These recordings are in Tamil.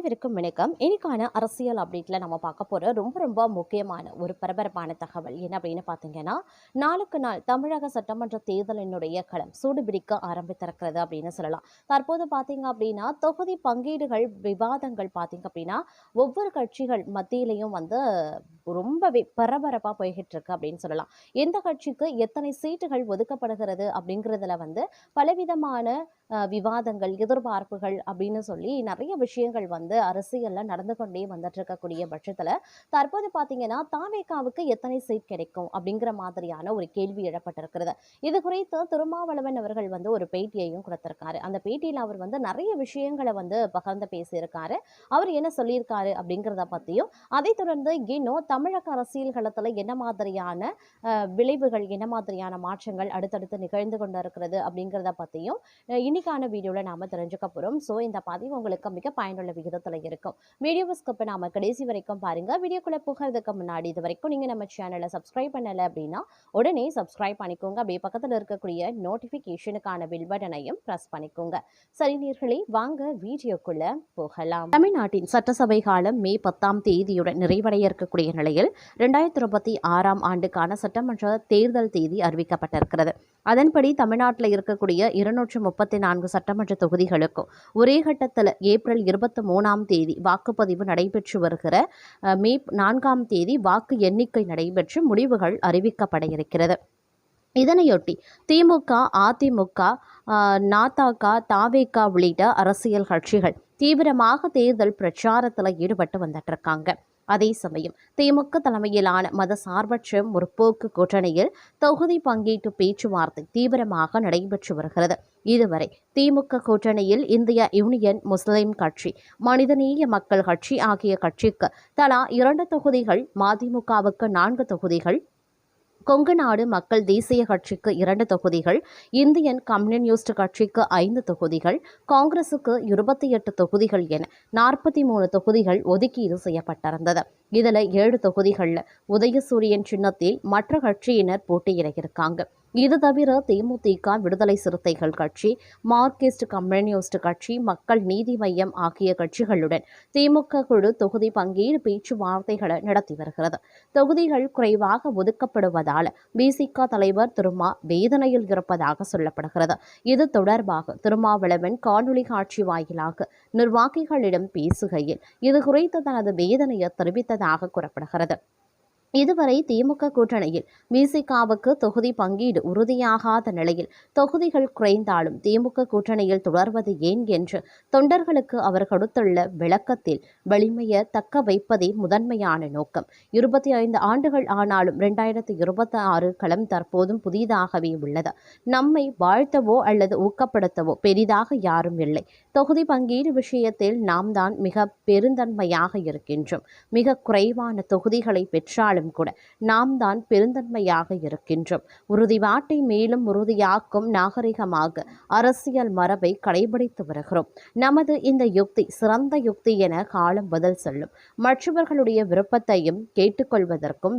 அனைவருக்கும் வணக்கம். இன்னைக்கான அரசியல் அப்டேட்ல நம்ம பார்க்க போற ரொம்ப ரொம்ப முக்கியமான ஒரு பரபரப்பான தகவல் என்ன அப்படின்னு பார்த்தீங்கன்னா, நாளுக்கு நாள் தமிழக சட்டமன்ற தேர்தலினுடைய களம் சூடுபிடிக்க ஆரம்பித்திருக்கிறது அப்படின்னு சொல்லலாம். தற்போது பார்த்தீங்க அப்படின்னா, தொகுதி பங்கீடுகள் விவாதங்கள் பார்த்தீங்க அப்படின்னா, ஒவ்வொரு கட்சிகள் மத்தியிலையும் ரொம்பவே பரபரப்பா போய்கிட்டு இருக்கு அப்படின்னு சொல்லலாம். எந்த கட்சிக்கு எத்தனை சீட்டுகள் ஒதுக்கப்படுகிறது அப்படிங்கிறதுல பலவிதமான விவாதங்கள், எதிர்பார்ப்புகள் அப்படின்னு சொல்லி நிறைய விஷயங்கள் அரசியல்ல நடந்து கொண்டே வந்துட்டு இருக்கக்கூடிய பட்சத்துல, தற்போது பார்த்தீங்கன்னா தாவேகாவுக்கு எத்தனை சீட் கிடைக்கும் அப்படிங்கிற மாதிரியான ஒரு கேள்வி எழப்பட்டிருக்கிறது. இது குறித்து திருமாவளவன் அவர்கள் ஒரு பேட்டியையும் கொடுத்திருக்காரு. அந்த பேட்டியில அவர் நிறைய விஷயங்களை பகிர்ந்து பேசியிருக்காரு. அவர் என்ன சொல்லியிருக்காரு அப்படிங்கிறத பத்தியும், அதைத் தொடர்ந்து இன்னும் தமிழக அரசியல் களத்துல என்ன மாதிரியான விளைவுகள், என்ன மாதிரியான மாற்றங்கள் அடுத்தடுத்து நிகழ்ந்து கொண்டிருக்கிறது அப்படிங்கிறத பத்தியும் இன்னைக்கான வீடியோல நாம தெரிஞ்சுக்க போறோம். சோ இந்த பதிவு உங்களுக்கு மிக பயனுள்ள விகிதத்துல இருக்கும். வீடியோவை ஸ்கிப் பண்ணாம கடைசி வரைக்கும் பாருங்க. வீடியோக்குள்ள போகிறதுக்கு முன்னாடி இது வரைக்கும் நீங்க நம்ம சேனலை சப்ஸ்கிரைப் பண்ணல அப்படின்னா உடனே சப்ஸ்கிரைப் பண்ணிக்கோங்க. அப்படியே பக்கத்துல இருக்கக்கூடிய நோட்டிபிகேஷனுக்கான பெல் பட்டனையும் பிரஸ் பண்ணிக்கோங்க. சரி நேயர்களே, வாங்க வீடியோக்குள்ள போகலாம். தமிழ்நாட்டின் சட்டசபை காலம் மே 10ஆம் தேதியுடன் நிறைவடைய இருக்கக்கூடிய நிலையில் 2026ஆம் ஆண்டுக்கான சட்டமன்ற தேர்தல் தேதி அறிவிக்கப்பட்டிருக்கிறது. அதன்படி தமிழ்நாட்டில் இருக்கக்கூடிய 234 சட்டமன்ற தொகுதிகளுக்கும் ஒரே கட்டத்தில் ஏப்ரல் 23ஆம் தேதி வாக்குப்பதிவு நடைபெற்று வருகிற மே 4ஆம் தேதி வாக்கு எண்ணிக்கை நடைபெற்று முடிவுகள் அறிவிக்கப்பட இருக்கிறது. இதனையொட்டி திமுக, அதிமுக, நாதக, தாவேகா உள்ளிட்ட அரசியல் கட்சிகள் தீவிரமாக தேர்தல் பிரச்சாரத்தில் ஈடுபட்டு வந்துட்டு இருக்காங்க. அதே சமயம் திமுக தலைமையிலான மதசார்பற்ற முற்போக்கு கூட்டணியில் தொகுதி பங்கீட்டு பேச்சுவார்த்தை தீவிரமாக நடைபெற்று வருகிறது. இதுவரை திமுக கூட்டணியில் இந்திய யூனியன் முஸ்லிம் கட்சி, மனிதநேய மக்கள் கட்சி ஆகிய கட்சிக்கு தலா 2 தொகுதிகள், மதிமுகவுக்கு 4 தொகுதிகள், கொங்கு நாடு மக்கள் தேசிய கட்சிக்கு 2 தொகுதிகள், இந்தியன் கம்யூனிஸ்ட் கட்சிக்கு 5 தொகுதிகள், காங்கிரசுக்கு 28 தொகுதிகள் என 43 தொகுதிகள் ஒதுக்கீடு செய்யப்பட்டிருந்தது. இதுல 7 தொகுதிகள்ல உதயசூரியன் சின்னத்தில் மற்ற கட்சியினர் போட்டியிட இருக்காங்க. இது தவிர தேமுதிக, விடுதலை சிறுத்தைகள் கட்சி, மார்க்சிஸ்ட் கம்யூனிஸ்ட் கட்சி, மக்கள் நீதி மய்யம் ஆகிய கட்சிகளுடன் திமுக குழு தொகுதி பங்கீடு பேச்சுவார்த்தைகளை நடத்தி வருகிறது. தொகுதிகள் குறைவாக ஒதுக்கப்படுவதால் பிசிக தலைவர் திருமா வேதனையில் இருப்பதாக சொல்லப்படுகிறது. இது தொடர்பாக திருமாவளவன் காணொலி காட்சி வாயிலாக நிர்வாகிகளிடம் பேசுகையில் இது குறித்து தனது வேதனையை தெரிவித்ததாக கூறப்படுகிறது. இதுவரை திமுக கூட்டணியில் விசிகாவுக்கு தொகுதி பங்கீடு உறுதியாகாத நிலையில் தொகுதிகள் குறைந்தாலும் திமுக கூட்டணியில் தொடர்வது ஏன் என்று தொண்டர்களுக்கு அவர் கொடுத்துள்ள விளக்கத்தில் வலிமையை தக்க வைப்பதே முதன்மையான நோக்கம். 25 ஆண்டுகள் ஆனாலும் 2026 களம் தற்போதும் புதிதாகவே உள்ளது. நம்மை வாழ்த்தவோ அல்லது ஊக்கப்படுத்தவோ பெரிதாக யாரும் இல்லை. தொகுதி பங்கீடு விஷயத்தில் நாம் தான் மிக பெருந்தன்மையாக இருக்கின்றோம். மிக குறைவான தொகுதிகளை பெற்றாலும் கூட நாம் தான் பெருந்தன்மையாக இருக்கின்றோம். உறுதிப்பாட்டை மேலும் உறுதியாக்கும் நாகரிகமாக அரசியல் மரபை கடைபிடித்து வருகிறோம். நமது இந்த யுக்தி சிறந்த யுக்தி என காலம் பதில் சொல்லும். மற்றவர்களுடைய விருப்பத்தையும் கேட்டுக்கொள்வதற்கும்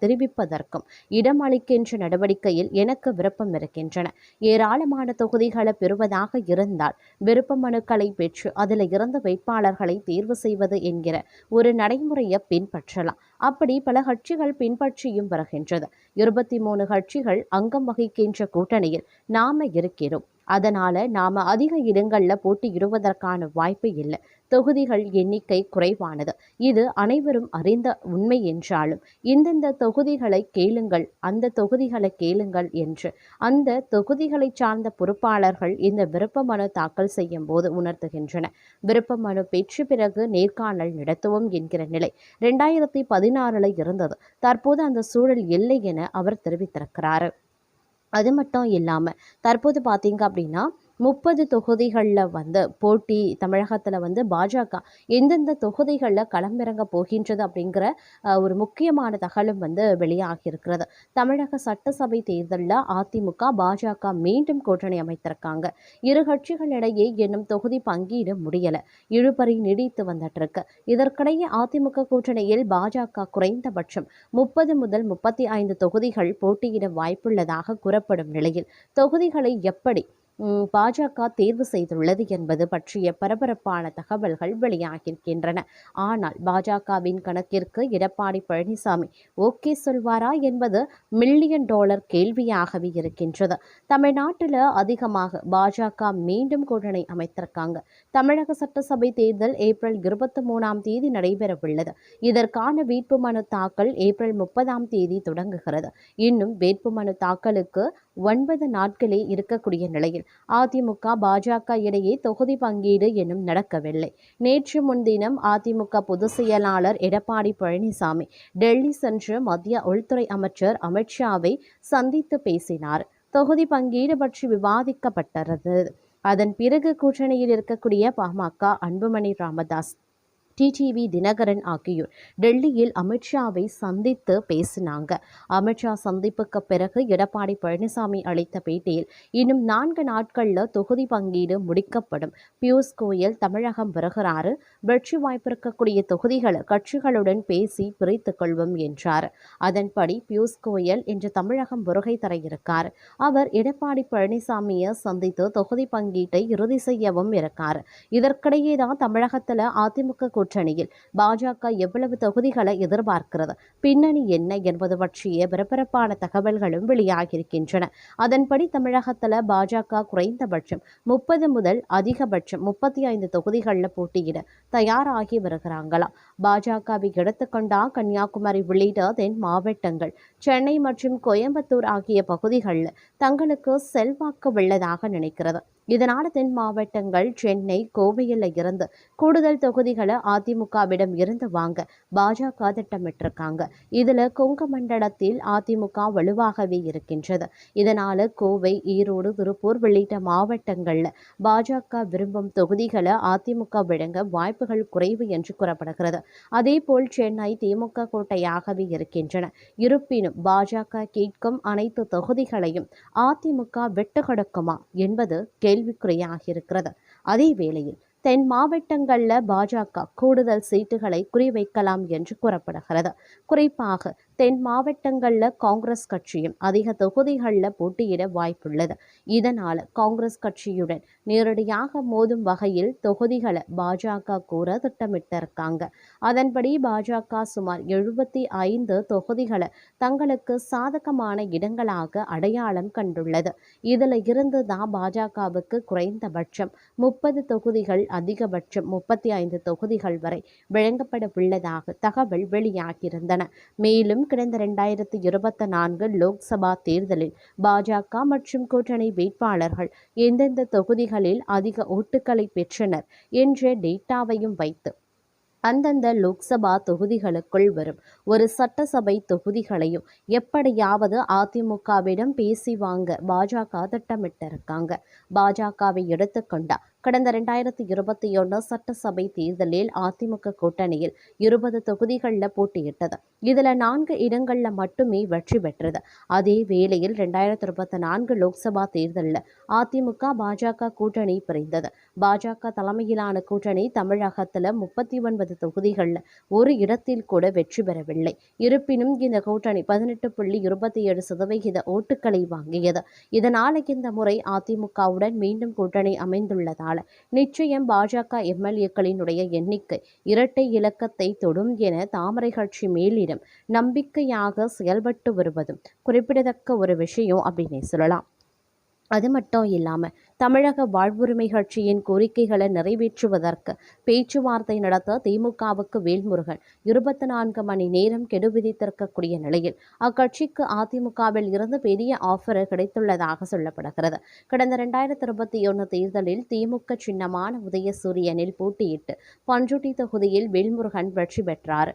தெரிவிப்பதற்கும் இடமளிக்கின்ற நடவடிக்கையில் எனக்கு விருப்பம் இருக்கின்றன. ஏராளமான தொகுதிகளை பெறுவதாக இருந்தால் விருப்ப மனுக்களை பெற்று அதில் இருந்து வேட்பாளர்களை தேர்வு செய்வது என்கிற ஒரு நடைமுறையை பின்பற்றலாம். அப்படி பல கட்சிகள் பின்பற்றியும் வருகின்றது. 23 கட்சிகள் அங்கம் வகிக்கின்ற கூட்டணியில் நாம இருக்கிறோம். அதனால நாம அதிக இடங்கள்ல போட்டியிடுவதற்கான வாய்ப்பு இல்லை. தொகுதிகள் எண்ணிக்கை குறைவானது. இது அனைவரும் அறிந்த உண்மை என்றாலும் இந்தந்த தொகுதிகளை கேளுங்கள், அந்த தொகுதிகளை கேளுங்கள் என்று அந்த தொகுதிகளை சார்ந்த பொறுப்பாளர்கள் இந்த விருப்ப மனு தாக்கல் செய்யும் போது உணர்த்துகின்றன. விருப்ப மனு பெற்ற பிறகு நேர்காணல் நடத்துவோம் என்கிற நிலை 2016 இருந்தது. தற்போது அந்த சூழல் இல்லை என அவர் தெரிவித்திருக்கிறார். அது மட்டும் இல்லாமல் தற்போது பார்த்தீங்க அப்படின்னா 30 தொகுதிகளில் போட்டி தமிழகத்தில் பாஜக எந்தெந்த தொகுதிகளில் களமிறங்க போகின்றது அப்படிங்கிற ஒரு முக்கியமான தகவலும் வெளியாகி இருக்கிறது. தமிழக சட்டசபை தேர்தலில் அதிமுக, பாஜக மீண்டும் கூட்டணி அமைத்திருக்காங்க. இரு கட்சிகளிடையே என்னும் தொகுதி பங்கீடு முடியலை. இழுபறி நீடித்து வந்துட்டு இருக்கு. இதற்கிடையே அதிமுக கூட்டணியில் பாஜக குறைந்தபட்சம் 30 முதல் 35 தொகுதிகள் போட்டியிட வாய்ப்புள்ளதாக கூறப்படும் நிலையில் தொகுதிகளை எப்படி பாஜக தேர்வு செய்துள்ளது என்பது பற்றிய பரபரப்பான தகவல்கள் வெளியாகியிருக்கின்றன. ஆனால் பாஜகவின் கணக்கிற்கு எடப்பாடி பழனிசாமி ஓகே சொல்வாரா என்பது மில்லியன் டாலர் கேள்வியாகவே இருக்கின்றது. தமிழ்நாட்டில் அதிகமாக பாஜக மீண்டும் கூட்டணி அமைத்திருக்காங்க. தமிழக சட்டசபை தேர்தல் ஏப்ரல் 23ஆம் தேதி நடைபெறவுள்ளது. இதற்கான வேட்புமனு தாக்கல் ஏப்ரல் 30ஆம் தேதி தொடங்குகிறது. இன்னும் வேட்புமனு தாக்கலுக்கு 9 நாட்களே இருக்கக்கூடிய நிலையில் அதிமுக பாஜக இடையே தொகுதி பங்கீடு எனும் நடக்கவில்லை. நேற்று முன்தினம் அதிமுக பொதுச் செயலாளர் எடப்பாடி பழனிசாமி டெல்லி சென்று மத்திய உள்துறை அமைச்சர் அமித்ஷாவை சந்தித்து பேசினார். தொகுதி பங்கீடு பற்றி விவாதிக்கப்பட்டது. அதன் பிறகு கூட்டணியில் இருக்கக்கூடிய பாமக, அன்புமணி ராமதாஸ், டிடிவி தினகரன் ஆகியோர் டெல்லியில் அமித்ஷாவை சந்தித்து பேசினாங்க. அமித்ஷா சந்திப்புக்கு பிறகு எடப்பாடி பழனிசாமி அளித்த பேட்டியில் இன்னும் 4 நாட்கள்ல தொகுதி பங்கீடு முடிக்கப்படும். பியூஷ் கோயல் தமிழகம் வருகிறாரு. வெற்றி வாய்ப்பிருக்கக்கூடிய தொகுதிகளை கட்சிகளுடன் பேசி பிரித்துக் கொள்வோம் என்றார். அதன்படி பியூஷ் கோயல் இன்று தமிழகம் வருகை தர இருக்கார். அவர் எடப்பாடி பழனிசாமியை சந்தித்து தொகுதி பங்கீட்டை இறுதி செய்யவும் இருக்கார். இதற்கிடையே தான் தமிழகத்தில் அதிமுக கூட்டணியில் பாஜக எவ்வளவு தொகுதிகளை எதிர்பார்க்கிறது, பின்னணி என்ன என்பது பற்றிய பரபரப்பான தகவல்களும் வெளியாகியிருக்கின்றன. அதன்படி தமிழகத்தில் பாஜக குறைந்தபட்சம் 30 முதல் அதிகபட்சம் 35 தொகுதிகளில் போட்டியிட தயாராகி வருகிறாங்களாம். பாஜகவை எடுத்துக்கொண்டா கன்னியாகுமரி உள்ளிட்ட தென் மாவட்டங்கள், சென்னை மற்றும் கோயம்புத்தூர் ஆகிய பகுதிகளில் தங்களுக்கு செல்வாக்கு உள்ளதாக நினைக்கிறது. இதனால் தென் மாவட்டங்கள், சென்னை, கோவையில் இருந்து கூடுதல் தொகுதிகளை அதிமுகவிடம் இருந்து வாங்க பாஜக திட்டமிட்டிருக்காங்க. இதுல கொங்கு மண்டலத்தில் அதிமுக வலுவாகவே இருக்கின்றது. இதனால கோவை, ஈரோடு, திருப்பூர் உள்ளிட்ட மாவட்டங்கள்ல பாஜக விரும்பும் தொகுதிகளை அதிமுக வழங்க வாய்ப்புகள் குறைவு என்று கூறப்படுகிறது. அதேபோல் சென்னை திமுக கோட்டையாகவே இருக்கின்றன. இருப்பினும் பாஜக கேட்கும் அனைத்து தொகுதிகளையும் அதிமுக விட்டு கொடுக்குமா என்பது கேள்விக்குறியாகியிருக்கிறது. அதே வேளையில் தென் மாவட்டங்களில் பாஜக கூடுதல் சீட்டுகளை குறிவைக்கலாம் என்று கூறப்படுகிறது. குறிப்பாக தென் மாவட்டங்களில் காங்கிரஸ் கட்சியும் அதிக தொகுதிகளில் போட்டியிட வாய்ப்புள்ளது. இதனால் காங்கிரஸ் கட்சியுடன் நேரடியாக மோதும் வகையில் தொகுதிகளை பாஜக கூற திட்டமிட்டிருக்காங்க. அதன்படி பாஜக சுமார் 75 தொகுதிகளை தங்களுக்கு சாதகமான இடங்களாக அடையாளம் கண்டுள்ளது. இதில் இருந்து தான் பாஜகவுக்கு குறைந்தபட்சம் 30 தொகுதிகள், அதிகபட்சம் 35 தொகுதிகள் வரை வழங்கப்பட உள்ளதாக தகவல் வெளியாகியிருந்தன. மேலும் கடந்த 2024 லோக்சபா தேர்தலில் பாஜக மற்றும் கூட்டணி வேட்பாளர்கள் எந்தெந்த தொகுதிகளில் அதிக ஓட்டுகளை பெற்றனர் என்ற டேட்டாவையும் வைத்து அந்தந்த லோக்சபா தொகுதிகளுக்குள் வரும் ஒரு சட்டசபை தொகுதிகளையும் எப்படியாவது அதிமுகவிடம் பேசி வாங்க பாஜக திட்டமிட்டிருக்காங்க. பாஜகவை எடுத்துக்கொண்டா கடந்த 2021 சட்டசபை தேர்தலில் அதிமுக கூட்டணியில் 20 தொகுதிகளில் போட்டியிட்டது. இதில் 4 இடங்களில் மட்டுமே வெற்றி பெற்றது. அதே வேளையில் 2024 லோக்சபா தேர்தலில் அதிமுக பாஜக கூட்டணி பிரிந்தது. பாஜக தலைமையிலான கூட்டணி தமிழகத்தில் 39 தொகுதிகளில் ஒரு இடத்தில் கூட வெற்றி பெறவில்லை. இருப்பினும் இந்த கூட்டணி 18.27% ஓட்டுக்களை வாங்கியது. இதனால் இந்த முறை அதிமுகவுடன் மீண்டும் கூட்டணி அமைந்துள்ளதால் நிச்சயம் பாஜக எம்எல்ஏக்களினுடைய எண்ணிக்கை இரட்டை இலக்கத்தை தொடும் என தாமரை கட்சி மேலிடம் நம்பிக்கையாக செயல்பட்டு வருவதும் குறிப்பிடத்தக்க ஒரு விஷயம் அப்படின்னு சொல்லலாம். அது மட்டும் இல்லாமல் தமிழக வாழ்வுரிமை கட்சியின் கோரிக்கைகளை நிறைவேற்றுவதற்கு பேச்சுவார்த்தை நடத்த திமுகவுக்கு வேல்முருகன் 24 மணி நேரம் கெடு விதித்திருக்கக்கூடிய நிலையில் அக்கட்சிக்கு அதிமுகவில் இருந்து பெரிய ஆஃபர் கிடைத்துள்ளதாக சொல்லப்படுகிறது. கடந்த 2021 தேர்தலில் திமுக சின்னமான உதயசூரியனில் போட்டியிட்டு பண்ருட்டி தொகுதியில் வேல்முருகன் வெற்றி பெற்றார்.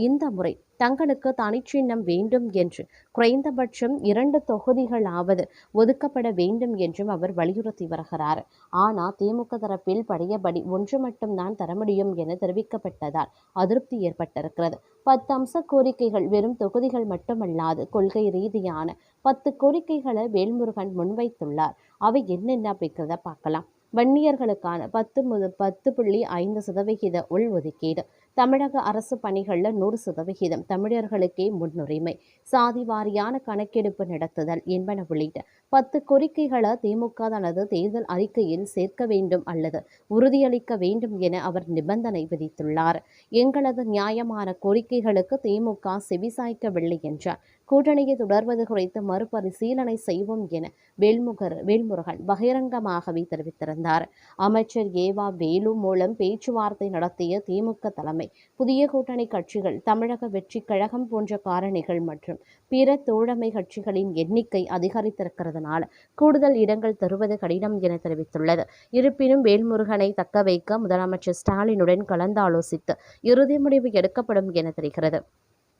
இந்த முறை தங்களுக்கு தனிச்சின்னம் வேண்டும் என்று குறைந்தபட்சம் 2 தொகுதிகளாவது ஒதுக்கப்பட வேண்டும் என்றும் அவர் வலியுறுத்தி வருகிறார். ஆனால் திமுக தரப்பில் பழையபடி 1 மட்டும்தான் தர முடியும் என தெரிவிக்கப்பட்டதால் அதிருப்தி ஏற்பட்டிருக்கிறது. 10 அம்ச கோரிக்கைகள், வெறும் தொகுதிகள் மட்டுமல்லாது கொள்கை ரீதியான 10 கோரிக்கைகளை வேல்முருகன் முன்வைத்துள்ளார். அவை என்னென்ன அப்படிங்கிறத பார்க்கலாம். வன்னியர்களுக்கான 10.5% உள்ஒதுக்கீடு, தமிழக அரசு பணிகள்ல 100% தமிழர்களுக்கே முன்னுரிமை, சாதி வாரியான கணக்கெடுப்பு நடத்துதல் என்பன உள்ளிட்ட 10 கோரிக்கைகளை திமுக தனது தேர்தல் அறிக்கையில் சேர்க்க வேண்டும் அல்லது உறுதியளிக்க வேண்டும் என அவர் நிபந்தனை விதித்துள்ளார். எங்களது நியாயமான கோரிக்கைகளுக்கு திமுக செவிசாய்க்கவில்லை என்றார். கூட்டணியை தொடர்வது குறித்து மறுபரிசீலனை செய்வோம் என வேல்முருகன் பகிரங்கமாகவே தெரிவித்திருந்தார். அமைச்சர் ஏவா வேலு மூலம் பேச்சுவார்த்தை நடத்திய திமுக தலைமை, புதிய கூட்டணி கட்சிகள், தமிழக வெற்றி கழகம் போன்ற காரணிகள் மற்றும் பிற தோழமை கட்சிகளின் எண்ணிக்கை அதிகரித்திருக்கிறதுனால கூடுதல் இடங்கள் தருவது கடினம் என தெரிவித்துள்ளது. இருப்பினும் வேல்முருகனை தக்க வைக்க முதலமைச்சர் ஸ்டாலினுடன் கலந்தாலோசித்து இறுதி முடிவு எடுக்கப்படும் என தெரிகிறது.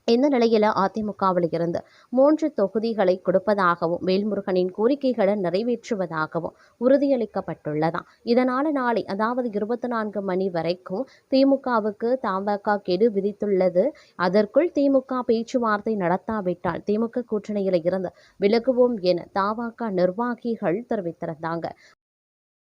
இந்த நிலையில அதிமுகவில் இருந்து 3 தொகுதிகளை கொடுப்பதாகவும் வேல்முருகனின் கோரிக்கைகளை நிறைவேற்றுவதாகவும் உறுதியளிக்கப்பட்டுள்ளதாம். இதனால நாளை, அதாவது 24 மணி வரைக்கும் திமுகவுக்கு தமாக கெடு விதித்துள்ளது. அதற்குள் திமுக பேச்சுவார்த்தை நடத்தாவிட்டால் திமுக கூட்டணியில இருந்து விலகுவோம் என தமாக நிர்வாகிகள் தெரிவித்திருந்தாங்க.